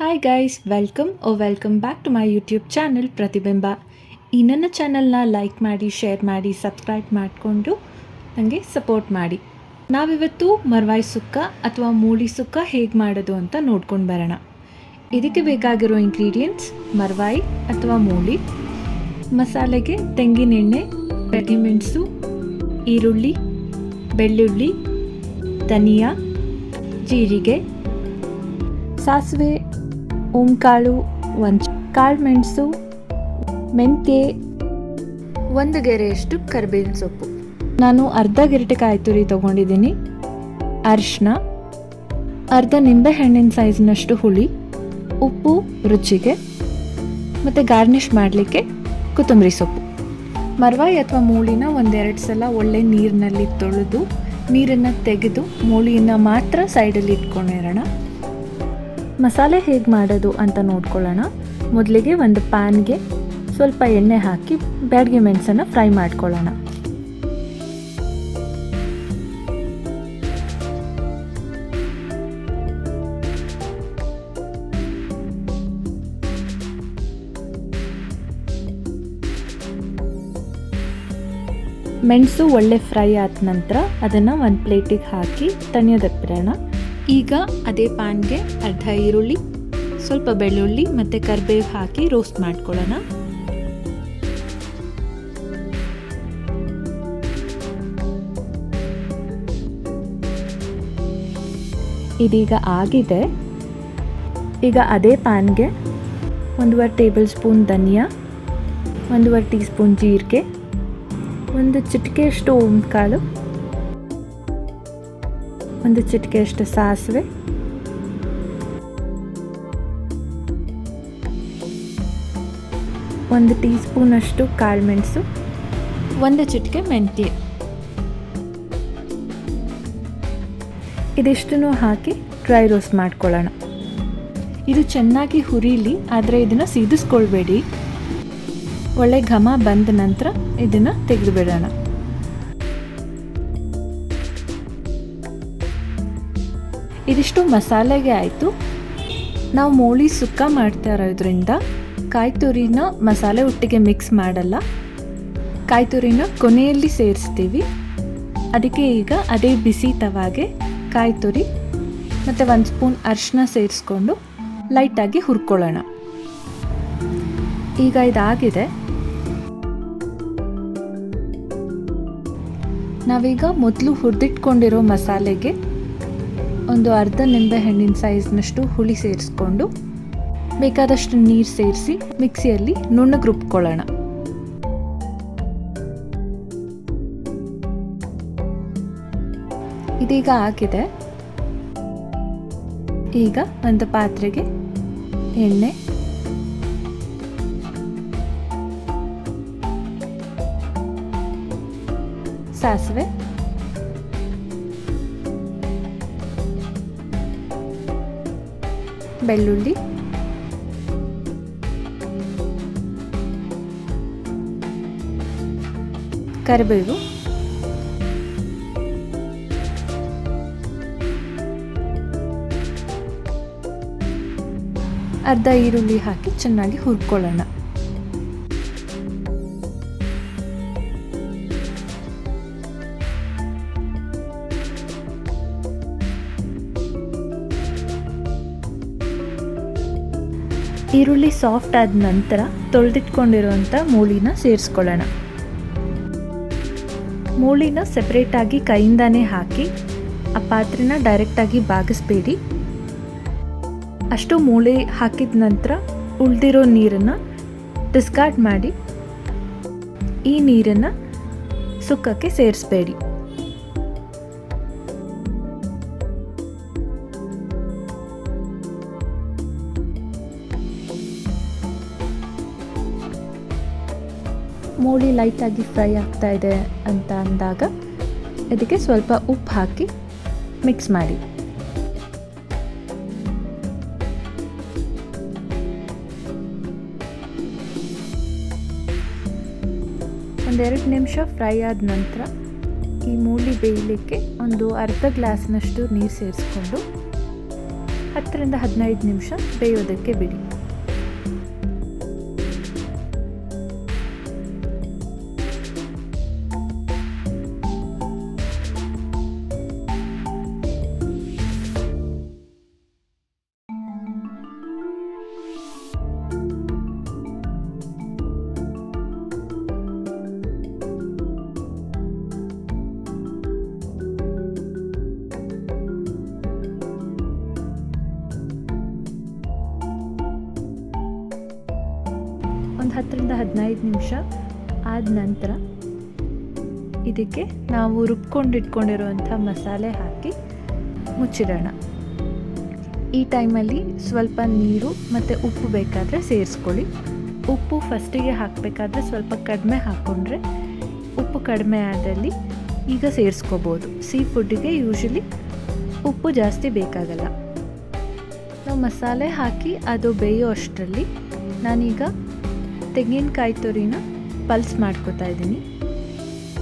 Hi guys, welcome back to my YouTube channel Pratibimba. ಈ ನನ್ನ ಚಾನಲ್ನ ಲೈಕ್ ಮಾಡಿ, ಶೇರ್ ಮಾಡಿ, ಸಬ್ಸ್ಕ್ರೈಬ್ ಮಾಡಿಕೊಂಡು ನನಗೆ ಸಪೋರ್ಟ್ ಮಾಡಿ. ನಾವಿವತ್ತು ಮರ್ವಾಯಿ ಸುಕ್ಕ ಅಥವಾ ಮೂಳಿ ಸುಕ್ಕ ಹೇಗೆ ಮಾಡೋದು ಅಂತ ನೋಡ್ಕೊಂಡು ಬರೋಣ. ಇದಕ್ಕೆ ಬೇಕಾಗಿರೋ ಇಂಗ್ರೀಡಿಯೆಂಟ್ಸ್: ಮರ್ವಾಯಿ ಅಥವಾ ಮೂಳಿ, ಮಸಾಲೆಗೆ ತೆಂಗಿನೆಣ್ಣೆ, ಮೆಣಸು, ಈರುಳ್ಳಿ, ಬೆಳ್ಳುಳ್ಳಿ, ಧನಿಯಾ, ಜೀರಿಗೆ, ಸಾಸಿವೆ, ಓಂಕಾಳು, ಕಾಳು ಮೆಣಸು, ಮೆಂತ್ಯ, ಒಂದು ಗೆರೆಯಷ್ಟು ಕರಿಬೇವಿನ ಸೊಪ್ಪು. ನಾನು ಅರ್ಧ ಗೆರಟೆ ಕಾಯಿ ತುರಿ ತೊಗೊಂಡಿದ್ದೀನಿ. ಅರಿಶಿನ, ಅರ್ಧ ನಿಂಬೆಹಣ್ಣಿನ ಸೈಜ್ನಷ್ಟು ಹುಳಿ, ಉಪ್ಪು ರುಚಿಗೆ, ಮತ್ತು ಗಾರ್ನಿಷ್ ಮಾಡಲಿಕ್ಕೆ ಕೊತ್ತಂಬರಿ ಸೊಪ್ಪು. ಮರ್ವಾಯಿ ಅಥವಾ ಮೂಳಿನ ಒಂದೆರಡು ಸಲ ಒಳ್ಳೆ ನೀರಿನಲ್ಲಿ ತೊಳೆದು ನೀರನ್ನು ತೆಗೆದು ಮೂಳಿಯನ್ನು ಮಾತ್ರ ಸೈಡಲ್ಲಿ ಇಟ್ಕೊಂಡಿರೋಣ. ಮಸಾಲೆ ಹೇಗೆ ಮಾಡೋದು ಅಂತ ನೋಡ್ಕೊಳ್ಳೋಣ. ಮೊದಲಿಗೆ ಒಂದು ಪ್ಯಾನ್ಗೆ ಸ್ವಲ್ಪ ಎಣ್ಣೆ ಹಾಕಿ ಬ್ಯಾಡಗಿ ಮೆಣಸನ್ನು ಫ್ರೈ ಮಾಡ್ಕೊಳ್ಳೋಣ. ಮೆಣಸು ಒಳ್ಳೆ ಫ್ರೈ ಆದ ನಂತರ ಅದನ್ನು ಒಂದು ಪ್ಲೇಟಿಗೆ ಹಾಕಿ ತಣಿಯೋದಕ್ಬಿಡೋಣ. ಈಗ ಅದೇ ಪ್ಯಾನ್ಗೆ ಅರ್ಧ ಈರುಳ್ಳಿ, ಸ್ವಲ್ಪ ಬೆಳ್ಳುಳ್ಳಿ ಮತ್ತು ಕರಿಬೇವು ಹಾಕಿ ರೋಸ್ಟ್ ಮಾಡ್ಕೊಳ್ಳೋಣ. ಇದೀಗ ಆಗಿದೆ. ಈಗ ಅದೇ ಪ್ಯಾನ್ಗೆ 1.5 ಟೇಬಲ್ ಸ್ಪೂನ್ ಧನಿಯಾ, 1.5 ಟೀ ಸ್ಪೂನ್ ಜೀರಿಗೆ, ಒಂದು ಚಿಟಿಕೆಯಷ್ಟು ಓಂಕಾಳು, ಒಂದು ಚಿಟಿಕೆಯಷ್ಟು ಸಾಸಿವೆ, ಒಂದು ಟೀ ಸ್ಪೂನಷ್ಟು ಕಾಳು ಮೆಣಸು, ಒಂದು ಚಿಟಿಕೆ ಮೆಂತ್ಯ. ಇದಿಷ್ಟನ್ನು ಹಾಕಿ ಡ್ರೈ ರೋಸ್ಟ್ ಮಾಡ್ಕೊಳ್ಳೋಣ. ಇದು ಚೆನ್ನಾಗಿ ಹುರಿಲಿ, ಆದರೆ ಇದನ್ನು ಸೀದಿಸ್ಕೊಳ್ಬೇಡಿ. ಒಳ್ಳೆ ಘಮ ಬಂದ ನಂತರ ಇದನ್ನು ತೆಗೆದು ಬಿಡೋಣ. ಇದಿಷ್ಟು ಮಸಾಲೆಗೆ ಆಯಿತು. ನಾವು ಮೂಳಿ ಸುಕ್ಕ ಮಾಡ್ತಾ ಇರೋದ್ರಿಂದ ಕಾಯಿ ತುರಿನ ಮಸಾಲೆ ಒಟ್ಟಿಗೆ ಮಿಕ್ಸ್ ಮಾಡಲ್ಲ, ಕಾಯಿ ತುರಿನ ಕೊನೆಯಲ್ಲಿ ಸೇರಿಸ್ತೀವಿ. ಅದಕ್ಕೆ ಈಗ ಅದೇ ಬಿಸಿ ತವಾಗೆ ಕಾಯಿ ತುರಿ ಮತ್ತು 1 ಸ್ಪೂನ್ ಅರಿಶಿನ ಸೇರಿಸ್ಕೊಂಡು ಲೈಟಾಗಿ ಹುರ್ಕೊಳ್ಳೋಣ. ಈಗ ಇದಾಗಿದೆ. ನಾವೀಗ ಮೊದಲು ಹುರಿದಿಟ್ಕೊಂಡಿರೋ ಮಸಾಲೆಗೆ ಒಂದು ಅರ್ಧ ನಿಂಬೆಹಣ್ಣಿನ ಸೈಜ್ನಷ್ಟು ಹುಳಿ ಸೇರಿಸ್ಕೊಂಡು ಬೇಕಾದಷ್ಟು ನೀರು ಸೇರಿಸಿ ಮಿಕ್ಸಿಯಲ್ಲಿ ನುಣ್ಣಗೆ ರುಬ್ಕೊಳ್ಳೋಣ. ಇದೀಗ ಆಗಿದೆ. ಈಗ ಒಂದು ಪಾತ್ರೆಗೆ ಎಣ್ಣೆ, ಸಾಸಿವೆ, ಬೆಳ್ಳುಳ್ಳಿ, ಕರಿಬೇವು, ಅರ್ಧ ಈರುಳ್ಳಿ ಹಾಕಿ ಚೆನ್ನಾಗಿ ಹುರ್ಕೊಳ್ಳೋಣ. ಈರುಳ್ಳಿ ಸಾಫ್ಟ್ ಆದ ನಂತರ ತೊಳೆದಿಟ್ಕೊಂಡಿರುವಂಥ ಮೂಳಿನ ಸೇರಿಸ್ಕೊಳ್ಳೋಣ. ಮೂಳಿನ ಸೆಪ್ರೇಟಾಗಿ ಕೈಯಿಂದಾನೇ ಹಾಕಿ ಆ ಪಾತ್ರೆನ ಡೈರೆಕ್ಟಾಗಿ ಬಾಗಿಸ್ಬೇಡಿ. ಅಷ್ಟು ಮೂಳೆ ಹಾಕಿದ ನಂತರ ಉಳಿದಿರೋ ನೀರನ್ನು ಡಿಸ್ಕಾರ್ಡ್ ಮಾಡಿ ಈ ನೀರನ್ನು ಸುಕ್ಕಕ್ಕೆ ಸೇರಿಸಬೇಡಿ. ಮೂಳಿ ಲೈಟಾಗಿ ಫ್ರೈ ಆಗ್ತಾ ಇದೆ ಅಂತ ಅಂದಾಗ ಇದಕ್ಕೆ ಸ್ವಲ್ಪ ಉಪ್ಪು ಹಾಕಿ ಮಿಕ್ಸ್ ಮಾಡಿ. ಒಂದೆರಡು ನಿಮಿಷ ಫ್ರೈ ಆದ ನಂತರ ಈ ಮೂಳಿ ಬೇಯಲಿಕ್ಕೆ ಒಂದು ಅರ್ಧ ಗ್ಲಾಸ್ನಷ್ಟು ನೀರು ಸೇರಿಸ್ಕೊಂಡು 10ರಿಂದ 15 ನಿಮಿಷ ಬೇಯೋದಕ್ಕೆ ಬಿಡಿ. ಒಂದು 10ರಿಂದ 15 ನಿಮಿಷ ಆದ ನಂತರ ಇದಕ್ಕೆ ನಾವು ರುಬ್ಕೊಂಡಿಟ್ಕೊಂಡಿರುವಂಥ ಮಸಾಲೆ ಹಾಕಿ ಮುಚ್ಚಿಡೋಣ. ಈ ಟೈಮಲ್ಲಿ ಸ್ವಲ್ಪ ನೀರು ಮತ್ತು ಉಪ್ಪು ಬೇಕಾದರೆ ಸೇರಿಸ್ಕೊಳ್ಳಿ. ಉಪ್ಪು ಫಸ್ಟಿಗೆ ಹಾಕಬೇಕಾದ್ರೆ ಸ್ವಲ್ಪ ಕಡಿಮೆ ಹಾಕ್ಕೊಂಡ್ರೆ ಉಪ್ಪು ಕಡಿಮೆ ಆದಲ್ಲಿ ಈಗ ಸೇರಿಸ್ಕೋಬೋದು. ಸೀ ಫುಡ್ಡಿಗೆ ಯೂಶಲಿ ಉಪ್ಪು ಜಾಸ್ತಿ ಬೇಕಾಗಲ್ಲ. ನಾವು ಮಸಾಲೆ ಹಾಕಿ ಅದು ಬೇಯೋ ಅಷ್ಟರಲ್ಲಿ ನಾನೀಗ ತೆಂಗಿನಕಾಯಿ ತುರಿನ ಪಲ್ಸ್ ಮಾಡ್ಕೊತಾ ಇದ್ದೀನಿ.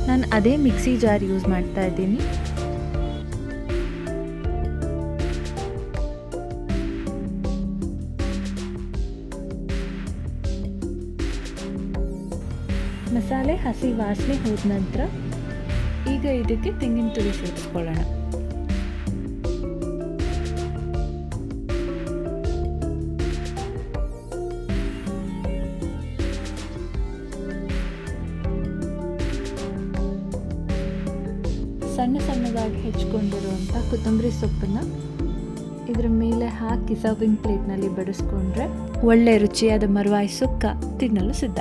ನಾನು ಅದೇ ಮಿಕ್ಸಿ ಜಾರ್ ಯೂಸ್ ಮಾಡ್ತಾ ಇದ್ದೀನಿ. ಮಸಾಲೆ ಹಸಿ ವಾಸನೆ ಹೋದ ನಂತರ ಈಗ ಇದಕ್ಕೆ ತೆಂಗಿನ ತುರಿ ಸೇರಿಸ್ಕೊಳ್ಳೋಣ. ಸಣ್ಣ ಸಣ್ಣದಾಗಿ ಹೆಚ್ಕೊಂಡಿರುವಂಥ ಕೊತ್ತಂಬರಿ ಸೊಪ್ಪನ್ನು ಇದರ ಮೇಲೆ ಹಾಕಿ ಸರ್ವಿಂಗ್ ಪ್ಲೇಟ್ನಲ್ಲಿ ಬಡಿಸ್ಕೊಂಡ್ರೆ ಒಳ್ಳೆ ರುಚಿಯಾದ ಮರ್ವಾಯಿ ಸುಕ್ಕ ತಿನ್ನಲು ಸಿದ್ಧ.